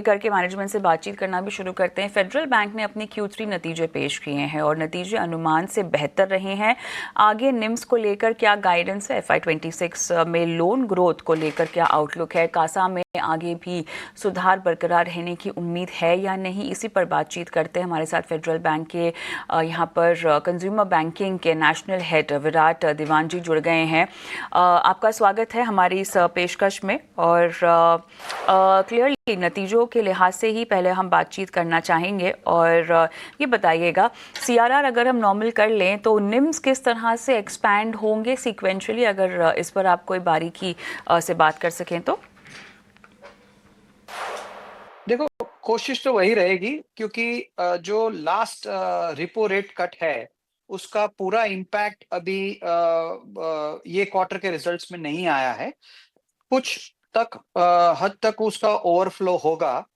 करके मैनेजमेंट से बातचीत करना भी शुरू करते हैं। फेडरल बैंक ने अपने Q3 नतीजे पेश किए हैं और नतीजे अनुमान से बेहतर रहे हैं। आगे निम्स को लेकर क्या गाइडेंस है? FY26 में लोन ग्रोथ को लेकर क्या आउटलुक है? कासा में आगे भी सुधार बरकरार रहने की उम्मीद है या नहीं? इसी पर बातचीत करते हैं। हमारे साथ फेडरल बैंक के यहाँ पर कंज्यूमर बैंकिंग के नेशनल हेड विराट दीवान जी जुड़ गए हैं। आपका स्वागत है हमारी इस पेशकश में। और क्लियरली नतीजों के लिहाज से ही पहले हम बातचीत करना चाहेंगे और ये बताइएगा, CRR अगर हम नॉर्मल कर लें तो निम्स किस तरह से एक्सपैंड होंगे सीक्वेंशियली, अगर इस पर आप कोई बारीकी से बात कर सकें तो। देखो, कोशिश तो वही रहेगी क्योंकि जो लास्ट रिपो रेट कट है उसका पूरा इम्पैक्ट अभी ये क्वार्टर के रिजल्ट्स में नहीं आया है। कुछ हद तक उसका ओवरफ्लो होगा,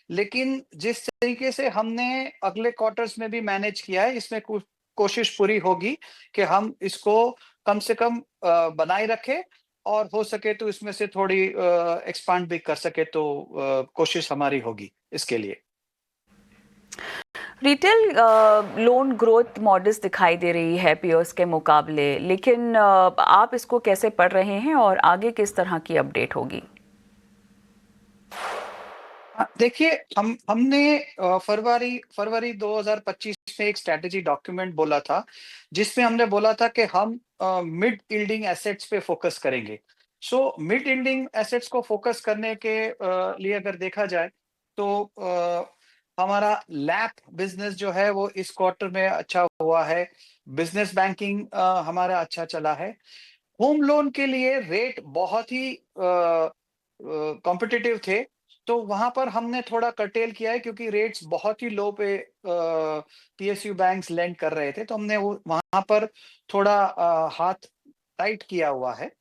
लेकिन जिस तरीके से हमने अगले क्वार्टर्स में भी मैनेज किया है, इसमें कोशिश पूरी होगी कि हम इसको कम से कम बनाए रखें और हो सके तो इसमें से थोड़ी एक्सपांड भी कर सके तो कोशिश हमारी होगी इसके लिए। रिटेल लोन ग्रोथ मॉडस्ट दिखाई दे रही है पीयर्स के मुकाबले, लेकिन आप इसको कैसे पढ़ रहे हैं और आगे किस तरह की अपडेट होगी? देखिए, हमने फरवरी 2025 में एक स्ट्रैटेजी डॉक्यूमेंट बोला था, जिसमें हमने बोला था कि हम मिड यील्डिंग एसेट्स पे फोकस करेंगे। मिड यील्डिंग एसेट्स को फोकस करने के लिए अगर देखा जाए तो हमारा लैप बिजनेस जो है वो इस क्वार्टर में अच्छा हुआ है। बिजनेस बैंकिंग हमारा अच्छा चला है। होम लोन के लिए रेट बहुत ही कॉम्पिटिटिव थे, तो वहां पर हमने थोड़ा कर्टेल किया है क्योंकि रेट्स बहुत ही लो पे पीएसयू बैंक्स लेंड कर रहे थे, तो हमने वो वहां पर थोड़ा हाथ टाइट किया हुआ है।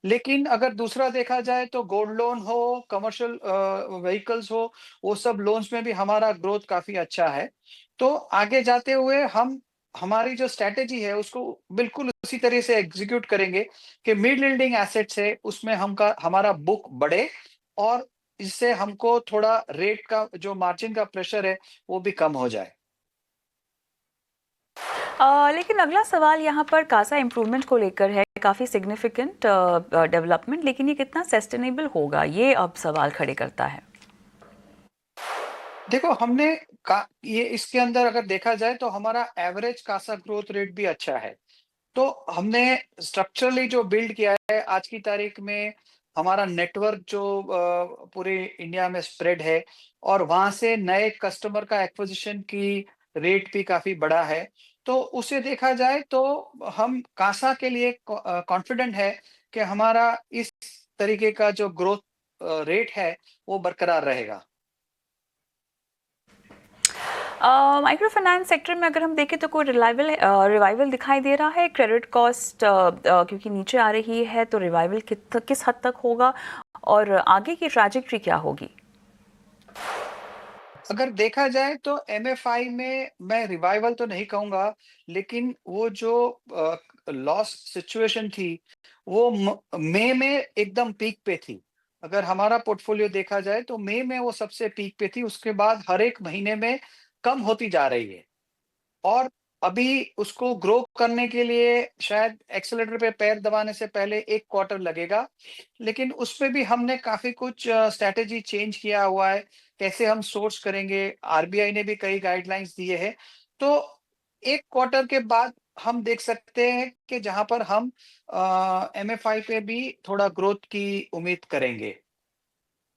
लेकिन अगर दूसरा देखा जाए तो गोल्ड लोन हो, कमर्शियल व्हीकल्स हो, वो सब लोन्स में भी हमारा ग्रोथ काफी अच्छा है। तो आगे जाते हुए हम हमारी जो स्ट्रैटेजी है उसको बिल्कुल उसी तरह से एग्जीक्यूट करेंगे कि मिड यील्डिंग एसेट्स है उसमें हमारा बुक बढ़े और इससे हमको थोड़ा रेट का जो मार्जिन का प्रेशर है वो भी कम हो जाए। लेकिन अगला सवाल यहाँ पर कासा इम्प्रूवमेंट को लेकर है, काफ़ी सिग्निफिकेंट डेवलपमेंट, लेकिन ये कितना सस्टेनेबल होगा, ये अब सवाल खड़े करता है। देखो, ये इसके अंदर अगर देखा जाए तो हमारा एवरेज कासा ग्रोथ रेट भी अच्छा है। तो हमने स्ट्रक्चरली जो बिल्ड किया है आज की तारीख में, हमारा नेटवर्क जो पूरे इंडिया में स्प्रेड है और वहां से नए कस्टमर का एक्विजिशन की रेट भी काफी बड़ा है। तो उसे देखा जाए तो हम कासा के लिए कॉन्फिडेंट है कि हमारा इस तरीके का जो ग्रोथ रेट है वो बरकरार रहेगा। माइक्रो फाइनेंस सेक्टर में अगर हम देखें तो कोई रिवाइवल दिखाई दे रहा है? क्रेडिट कॉस्ट क्योंकि नीचे आ रही है, तो रिवाइवल किस हद तक होगा और आगे की ट्रैजेक्टरी क्या होगी? अगर देखा जाए तो एमएफआई में मैं रिवाइवल तो नहीं कहूंगा, लेकिन वो जो लॉस सिचुएशन थी वो मई में एकदम पीक पे थी। अगर हमारा पोर्टफोलियो देखा जाए तो मई में वो सबसे पीक पे थी, उसके बाद हर एक महीने में कम होती जा रही है और अभी उसको ग्रो करने के लिए शायद एक्सेलेरेटर पे पैर दबाने से पहले एक क्वार्टर लगेगा। लेकिन उसमें भी हमने काफी कुछ स्ट्रैटेजी चेंज किया हुआ है, कैसे हम सोर्स करेंगे। आरबीआई ने भी कई गाइडलाइंस दिए हैं, तो एक क्वार्टर के बाद हम देख सकते हैं कि जहां पर हम एमएफआई पे भी थोड़ा ग्रोथ की उम्मीद करेंगे।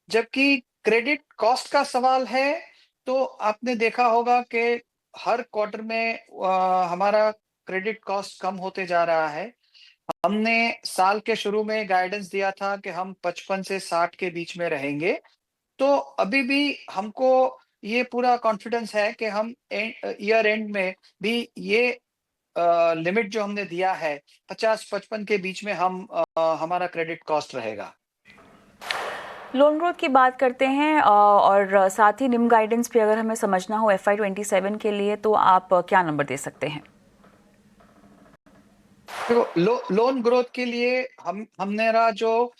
जबकि क्रेडिट कॉस्ट का सवाल है, तो आपने देखा होगा कि हर क्वार्टर में हमारा क्रेडिट कॉस्ट कम होते जा रहा है। हमने साल के शुरू में गाइडेंस दिया था कि हम 55 से 60 के बीच में रहेंगे। तो अभी भी हमको ये पूरा कॉन्फिडेंस है कि हम ईयर एंड में भी ये लिमिट जो हमने दिया है 50-55 के बीच में हमारा क्रेडिट कॉस्ट रहेगा। लोन ग्रोथ की बात करते हैं और साथ ही निम गाइडेंस भी अगर हमें समझना हो FY27 के लिए, तो आप क्या नंबर दे सकते हैं? देखो, लोन ग्रोथ के लिए हमने रहा जो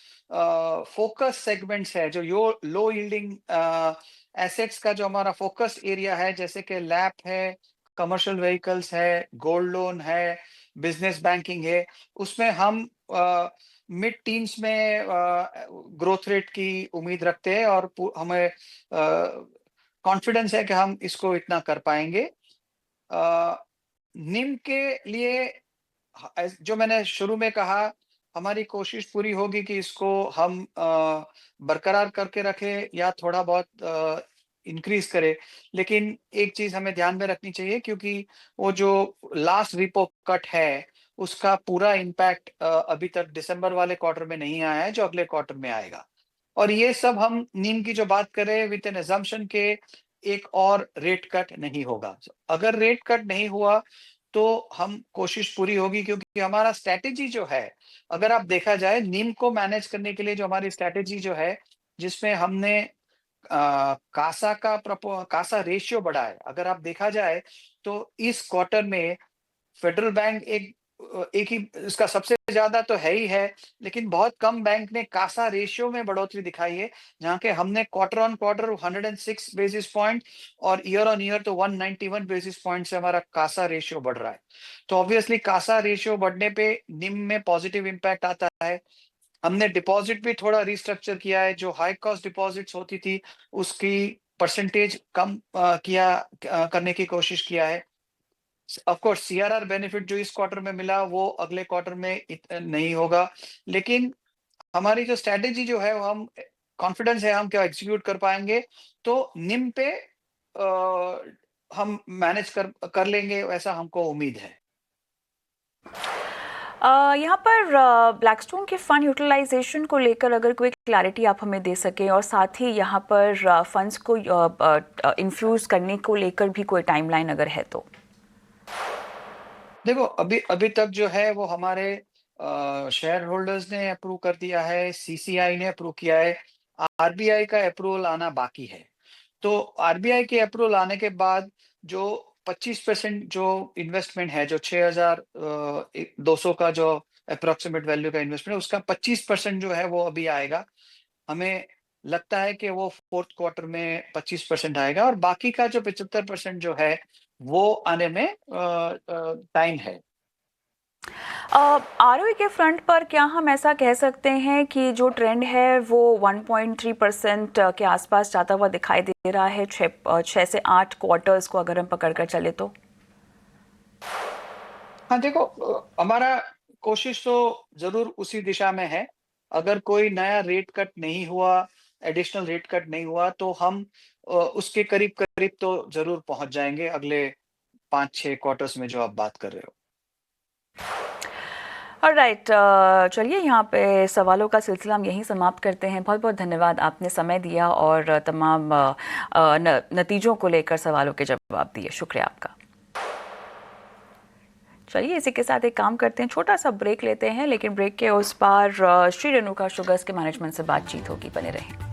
फोकस सेगमेंट्स है, जो यो लो यील्डिंग एसेट्स का जो हमारा फोकस एरिया है, जैसे कि लैप है, कमर्शियल व्हीकल्स है, गोल्ड लोन है, बिजनेस बैंकिंग है, उसमें हम मिड टीन्स में ग्रोथ रेट की उम्मीद रखते हैं और हमें कॉन्फिडेंस है कि हम इसको इतना कर पाएंगे। निम के लिए जो मैंने शुरू में कहा, हमारी कोशिश पूरी होगी कि इसको हम बरकरार करके रखें या थोड़ा बहुत इंक्रीज करें। लेकिन एक चीज हमें ध्यान में रखनी चाहिए, क्योंकि वो जो लास्ट रिपो कट है, उसका पूरा इम्पैक्ट अभी तक दिसंबर वाले क्वार्टर में नहीं आया है, जो अगले क्वार्टर में आएगा। और ये सब हम नीम की जो बात करें विद एन अजम्पशन के एक और रेट कट नहीं होगा। अगर रेट कट नहीं हुआ तो हम कोशिश पूरी होगी, क्योंकि हमारा स्ट्रैटेजी जो है, अगर आप देखा जाए नीम को मैनेज करने के लिए जो हमारी स्ट्रैटेजी जो है, जिसमें हमने कासा रेशियो बढ़ा है। अगर आप देखा जाए तो इस क्वार्टर में फेडरल बैंक एक ही इसका सबसे ज्यादा तो है ही है, लेकिन बहुत कम बैंक ने कासा रेशियो में बढ़ोतरी दिखाई है, जहां के हमने quarter on quarter 106 basis point और ईयर ऑन ईयर तो 191 बेसिस पॉइंट से हमारा कासा रेशियो बढ़ रहा है। तो ऑब्वियसली कासा रेशियो बढ़ने पे निम में पॉजिटिव इम्पैक्ट आता है। हमने डिपॉजिट भी थोड़ा रिस्ट्रक्चर किया है, जो हाई कॉस्ट डिपॉजिट्स होती थी उसकी परसेंटेज कम करने की कोशिश किया है। ऑफ कोर्स सीआरआर बेनिफिट जो इस क्वार्टर में मिला वो अगले क्वार्टर में नहीं होगा, लेकिन हमारी जो स्ट्रैटेजी जो है वो हम कॉन्फिडेंस है हम क्या एग्जीक्यूट कर पाएंगे। तो निम पे हम मैनेज कर लेंगे, ऐसा हमको उम्मीद है। यहाँ पर ब्लैकस्टोन के फंड यूटिलाइजेशन को लेकर अगर कोई क्लैरिटी आप हमें दे सकें, और साथ ही यहाँ पर फंड्स को इन्फ्यूज करने को लेकर भी कोई टाइमलाइन अगर है तो। देखो, अभी अभी तक जो है वो हमारे शेयर होल्डर्स ने अप्रूव कर दिया है, सीसीआई ने अप्रूव किया है, आरबीआई का अप्रूवल आना बाकी है। तो आरबीआई के अप्रूवल आने के बाद जो 25% जो इन्वेस्टमेंट है, जो 6,200 का जो अप्रोक्सीमेट वैल्यू का इन्वेस्टमेंट है, उसका 25% जो है वो अभी आएगा। हमें लगता है कि वो फोर्थ क्वार्टर में 25% आएगा, और बाकी का जो 75% जो है वो आने में टाइम है। आरओई के फ्रंट पर क्या हम ऐसा कह सकते हैं कि जो ट्रेंड है वो 1.3% के आसपास जाता हुआ दिखाई दे रहा है 6 से 8 क्वार्टर्स को अगर हम पकड़ कर चले तो? हाँ, देखो, हमारा कोशिश तो जरूर उसी दिशा में है। अगर कोई नया रेट कट नहीं हुआ, एडिशनल रेट कट नहीं हुआ, तो हम उसके करीब करीब तो जरूर पहुंच जाएंगे अगले 5-6 क्वार्टर्स में जो आप बात कर रहे हो। ऑलराइट, चलिए यहाँ पे सवालों का सिलसिला हम यहीं समाप्त करते हैं। बहुत बहुत धन्यवाद, आपने समय दिया और तमाम नतीजों को लेकर सवालों के जवाब दिए। शुक्रिया आपका। चलिए इसी के साथ एक काम करते हैं, छोटा सा ब्रेक लेते हैं, लेकिन ब्रेक के उस पार श्री रेणुका शुगर्स के मैनेजमेंट से बातचीत होगी। बने रहें।